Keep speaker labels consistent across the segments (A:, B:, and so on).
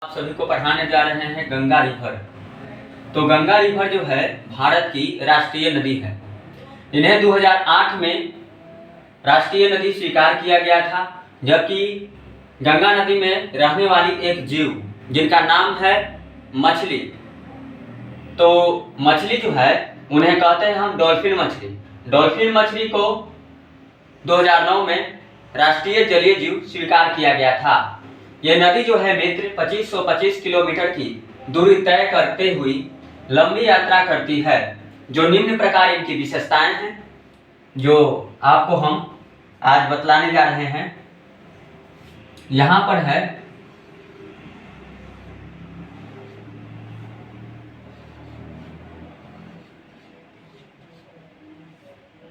A: आप सभी को पढ़ाने जा रहे हैं गंगा रिवर। तो गंगा रिवर जो है भारत की राष्ट्रीय नदी है। इन्हें 2008 में राष्ट्रीय नदी स्वीकार किया गया था, जबकि गंगा नदी में रहने वाली एक जीव जिनका नाम है मछली, तो मछली जो है उन्हें कहते हैं हम डॉल्फिन मछली। डॉल्फिन मछली को 2009 में राष्ट्रीय जलीय जीव स्वीकार किया गया था। यह नदी जो है मित्र 2525 किलोमीटर की दूरी तय करते हुए लंबी यात्रा करती है। जो निम्न प्रकार इनकी विशेषताएं हैं जो आपको हम आज बतलाने जा रहे हैं। यहाँ पर है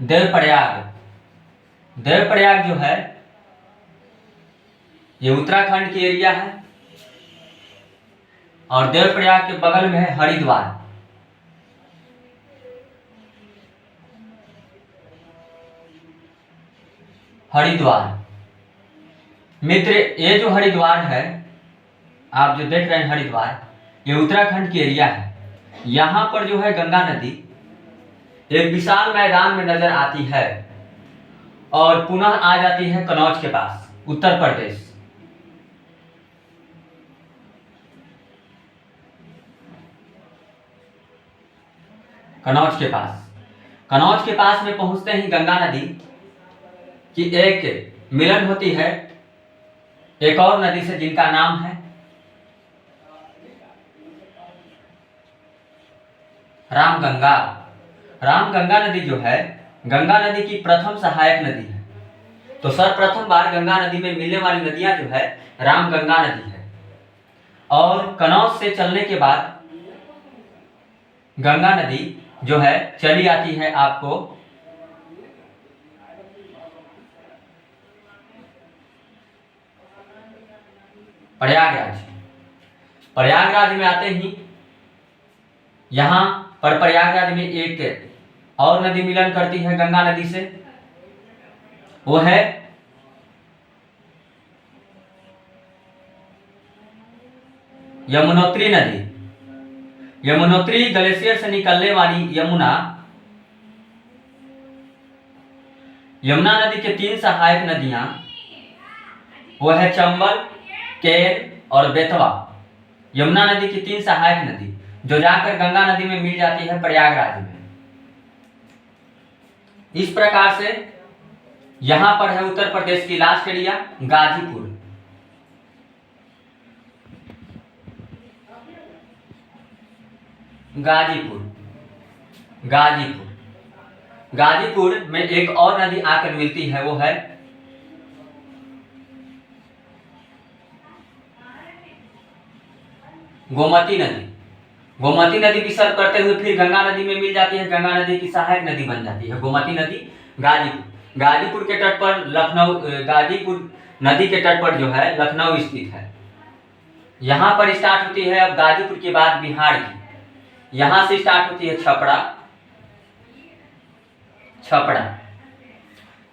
A: देवप्रयाग। देवप्रयाग जो है ये उत्तराखंड की एरिया है और देवप्रयाग के बगल में है हरिद्वार। हरिद्वार मित्र, ये जो हरिद्वार है आप जो देख रहे हैं हरिद्वार, ये उत्तराखंड की एरिया है। यहाँ पर जो है गंगा नदी एक विशाल मैदान में नजर आती है और पुनः आ जाती है कनौज के पास, उत्तर प्रदेश। कनौज के पास में पहुंचते ही गंगा नदी की एक मिलन होती है एक और नदी से जिनका नाम है रामगंगा। रामगंगा नदी जो है गंगा नदी की प्रथम सहायक नदी है। तो सर्वप्रथम बार गंगा नदी में मिलने वाली नदियां जो है रामगंगा नदी है। और कनौज से चलने के बाद गंगा नदी जो है चली आती है आपको प्रयागराज। प्रयागराज में आते ही यहाँ पर प्रयागराज में एक और नदी मिलन करती है गंगा नदी से, वो है यमुनोत्री नदी। यमुनोत्री ग्लेशियर से निकलने वाली यमुना नदी के तीन सहायक नदियां वो है चंबल, केन और बेतवा। यमुना नदी की तीन सहायक नदी जो जाकर गंगा नदी में मिल जाती है प्रयागराज में। इस प्रकार से यहां पर है उत्तर प्रदेश की लास्ट एरिया गाजीपुर। गाजीपुर में एक और नदी आकर मिलती है, वो है गोमती नदी। गोमती नदी की सर करते हुए फिर गंगा नदी में मिल जाती है, गंगा नदी की सहायक नदी बन जाती है गोमती नदी। गाजीपुर के तट पर गाजीपुर नदी के तट पर जो है लखनऊ स्थित है। यहाँ पर स्टार्ट होती है अब गाजीपुर के बाद बिहार की। यहाँ से स्टार्ट होती है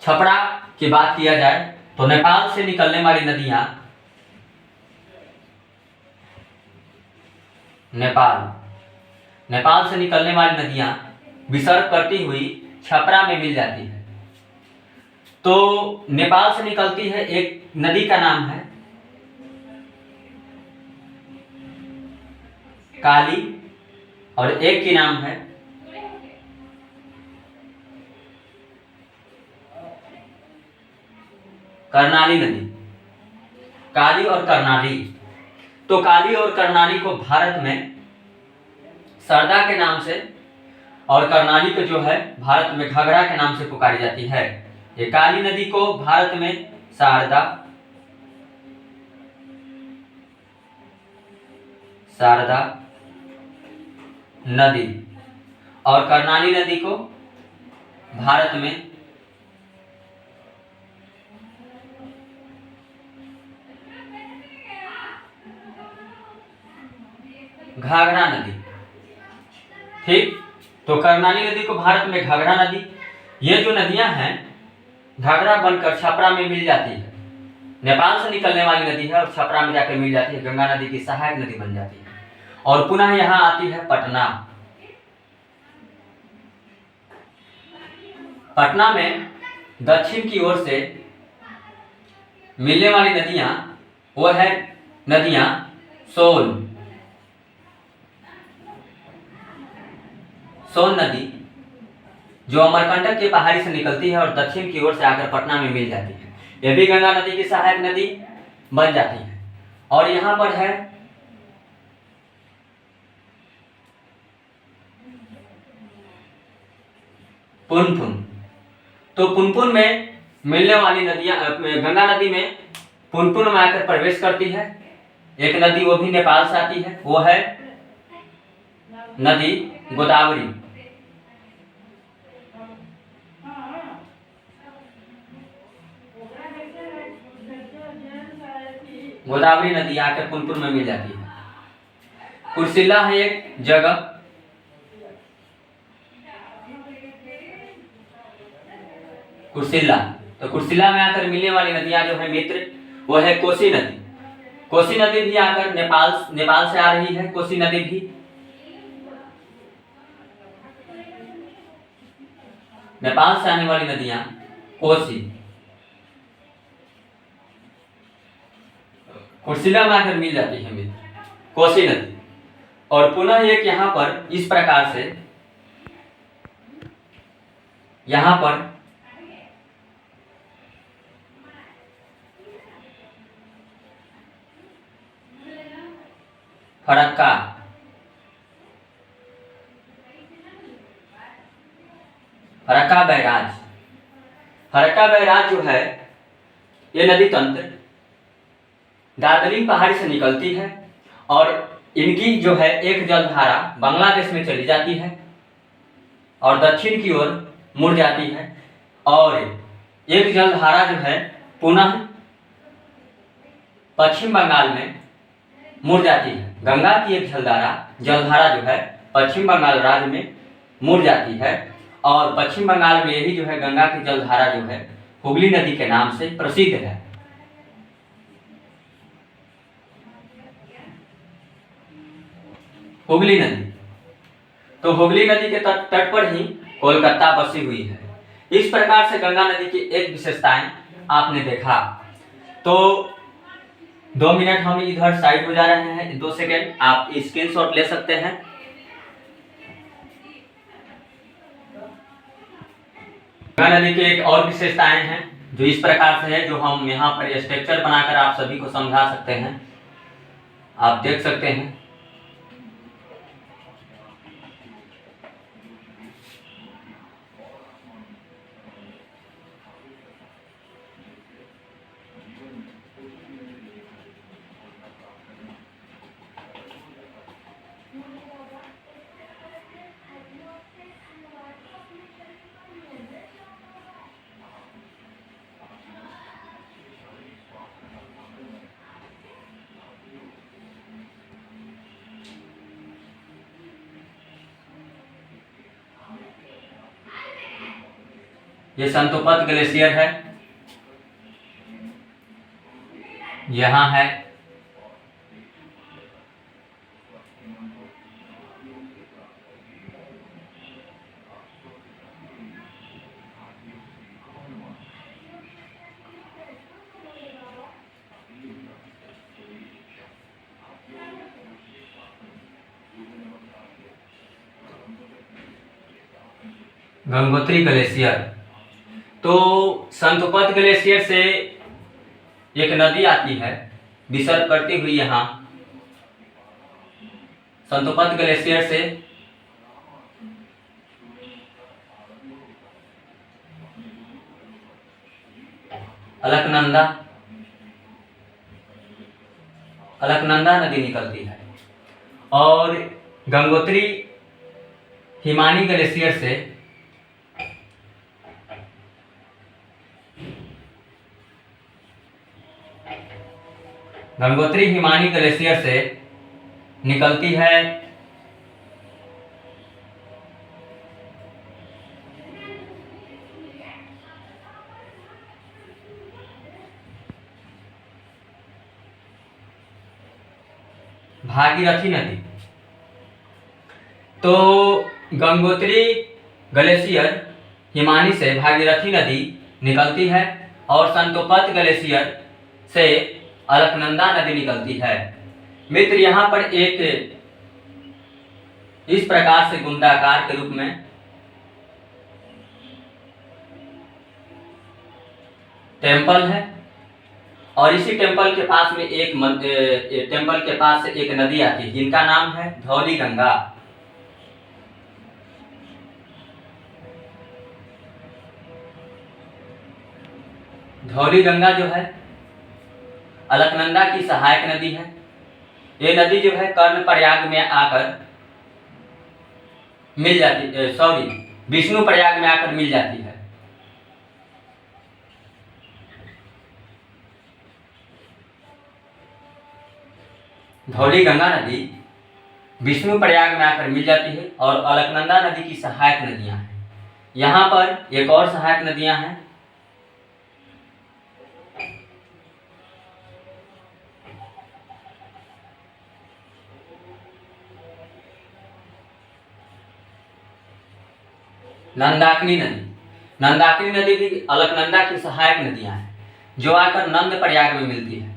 A: छपरा की बात किया जाए तो नेपाल से निकलने वाली नदियां नेपाल से निकलने वाली नदियां विसर्ग करती हुई छपरा में मिल जाती है। तो नेपाल से निकलती है एक नदी का नाम है काली और एक की नाम है कर्णाली नदी। काली और कर्णाली, तो काली और कर्णाली को भारत में सरदा के नाम से और कर्णाली को जो है भारत में घाघरा के नाम से पुकारी जाती है। ये काली नदी को भारत में शारदा नदी और कर्णाली नदी को भारत में घाघरा नदी। ठीक, तो कर्णाली नदी को भारत में घाघरा नदी। ये जो नदियां हैं घाघरा बनकर छपरा में मिल जाती है। नेपाल से निकलने वाली नदी है और छपरा में जाकर मिल जाती है, गंगा नदी की सहायक नदी बन जाती है। और पुनः यहाँ आती है पटना। पटना में दक्षिण की ओर से मिलने वाली नदियां वो है नदियां सोन नदी जो अमरकंटक के पहाड़ी से निकलती है और दक्षिण की ओर से आकर पटना में मिल जाती है। यह भी गंगा नदी की सहायक नदी बन जाती है। और यहाँ पर है पुनपुन। तो पुनपुन में मिलने वाली नदियां गंगा नदी में पुनपुन में आकर प्रवेश करती है। एक नदी वो भी नेपाल से आती है, वो है नदी गोदावरी। गोदावरी नदी आकर पुनपुन में मिल जाती है। कुर्सिला है एक जगह, कुर्सिला। तो कुर्सिला में आकर मिलने वाली नदियां जो है मित्र, वो है कोसी नदी। कोसी नदी भी आकर नेपाल से आ रही है। कोसी नदी भी नेपाल से आने वाली नदियां कोसी, कुर्सिला में आकर मिल जाती है मित्र, कोसी नदी। और पुनः एक यहाँ पर इस प्रकार से यहाँ पर फरक्का, फरक्का बैराज। फरक्का बैराज जो है ये नदी तंत्र दार्जिलिंग पहाड़ी से निकलती है और इनकी जो है एक जलधारा बांग्लादेश में चली जाती है और दक्षिण की ओर मुड़ जाती है। और एक जलधारा जो है पुनः पश्चिम बंगाल में मुड़ जाती है। गंगा की एक जलधारा जो है पश्चिम बंगाल राज्य में मुड़ जाती है। और पश्चिम बंगाल में यही जो है गंगा की जलधारा जो है हुगली नदी के नाम से प्रसिद्ध है। हुगली नदी, तो हुगली नदी के तट पर ही कोलकाता बसी हुई है। इस प्रकार से गंगा नदी की एक विशेषताएं आपने देखा। तो 2 मिनट हम इधर साइड हो जा रहे हैं, 2 सेकेंड आप स्क्रीनशॉट ले सकते हैं। गंगा नदी की एक और विशेषताएं हैं जो इस प्रकार से है, जो हम यहाँ पर स्ट्रक्चर बनाकर आप सभी को समझा सकते हैं। आप देख सकते हैं। ये संतोपत ग्लेशियर है, यहाँ है गंगोत्री ग्लेशियर। तो संतोपत ग्लेशियर से एक नदी आती है विसर्ग करती हुई। यहाँ संतोपत ग्लेशियर से अलकनंदा नदी निकलती है। और गंगोत्री हिमानी ग्लेशियर से गंगोत्री हिमानी ग्लेशियर से निकलती है भागीरथी नदी। तो गंगोत्री ग्लेशियर हिमानी से भागीरथी नदी निकलती है और संतोपत ग्लेशियर से अलकनंदा नदी निकलती है। मित्र, यहाँ पर एक इस प्रकार से गुंडाकार के रूप में टेम्पल है और इसी टेम्पल के पास में टेम्पल के पास से एक नदी आती है जिनका नाम है धौली गंगा। धौली गंगा जो है अलकनंदा की सहायक नदी है। ये नदी जो है कर्णप्रयाग में आकर मिल जाती विष्णु प्रयाग में आकर मिल जाती है। धौली गंगा नदी विष्णु प्रयाग में आकर मिल जाती है और अलकनंदा नदी की सहायक नदियां हैं। यहाँ पर एक और सहायक नदियां हैं। नंदाकिनी नदी। नंदाकिनी नदी भी अलकनंदा की सहायक नदियां हैं जो आकर नंद प्रयाग में मिलती है।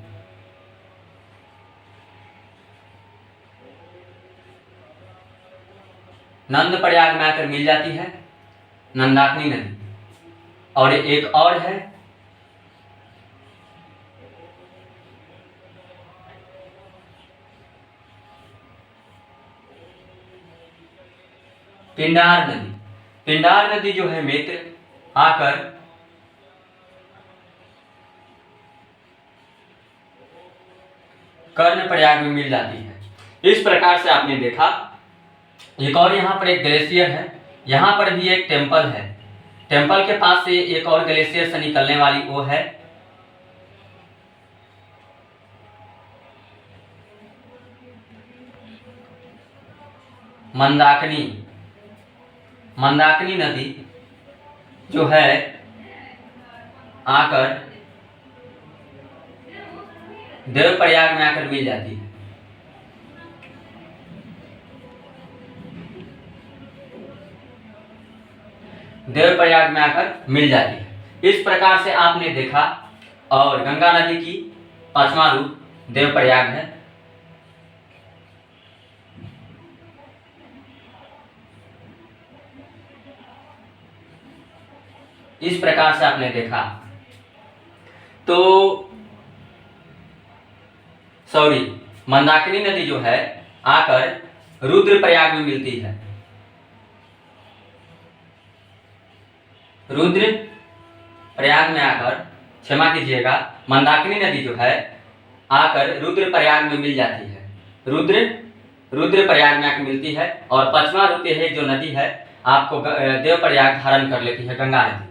A: नंद प्रयाग में आकर मिल जाती है नंदाकिनी नदी। और एक और है पिंडार नदी। पिंडार नदी जो है मित्र आकर कर्णप्रयाग में मिल जाती है। इस प्रकार से आपने देखा। एक और यहाँ पर एक ग्लेशियर है। यहाँ पर भी एक टेम्पल है। टेम्पल के पास से एक और ग्लेशियर से निकलने वाली वो है मंदाकिनी। मंदाकिनी नदी जो है आकर देवप्रयाग में आकर मिल जाती है। देवप्रयाग में आकर मिल जाती है। इस प्रकार से आपने देखा। और गंगा नदी की पांचवा रूप देवप्रयाग है। इस प्रकार से आपने देखा। तो मंदाकिनी नदी जो है आकर रुद्रप्रयाग में मिलती है। रुद्रप्रयाग में आकर, क्षमा कीजिएगा, मंदाकिनी नदी जो है आकर रुद्रप्रयाग में मिल जाती है। रुद्रप्रयाग में आकर मिलती है और पांचवा रूप है जो नदी है आपको देवप्रयाग धारण कर लेती है, गंगा नदी।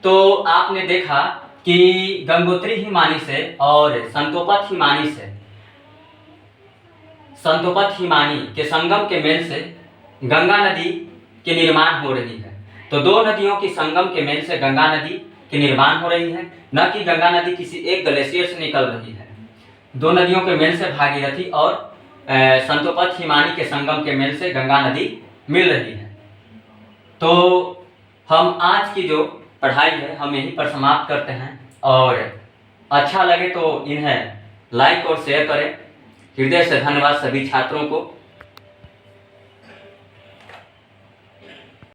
A: तो आपने देखा कि गंगोत्री हिमानी से और संतोपत हिमानी के संगम के मेल से गंगा नदी के निर्माण हो रही है। तो दो नदियों की संगम के मेल से गंगा नदी की निर्माण हो रही है, न कि गंगा नदी किसी एक ग्लेशियर से निकल रही है। दो नदियों के मेल से भागीरथी और संतोपत हिमानी के संगम के मेल से गंगा नदी मिल रही है। तो हम आज की जो पढ़ाई है हम यहीं पर समाप्त करते हैं। और अच्छा लगे तो इन्हें लाइक और शेयर करें। हृदय से धन्यवाद सभी छात्रों को।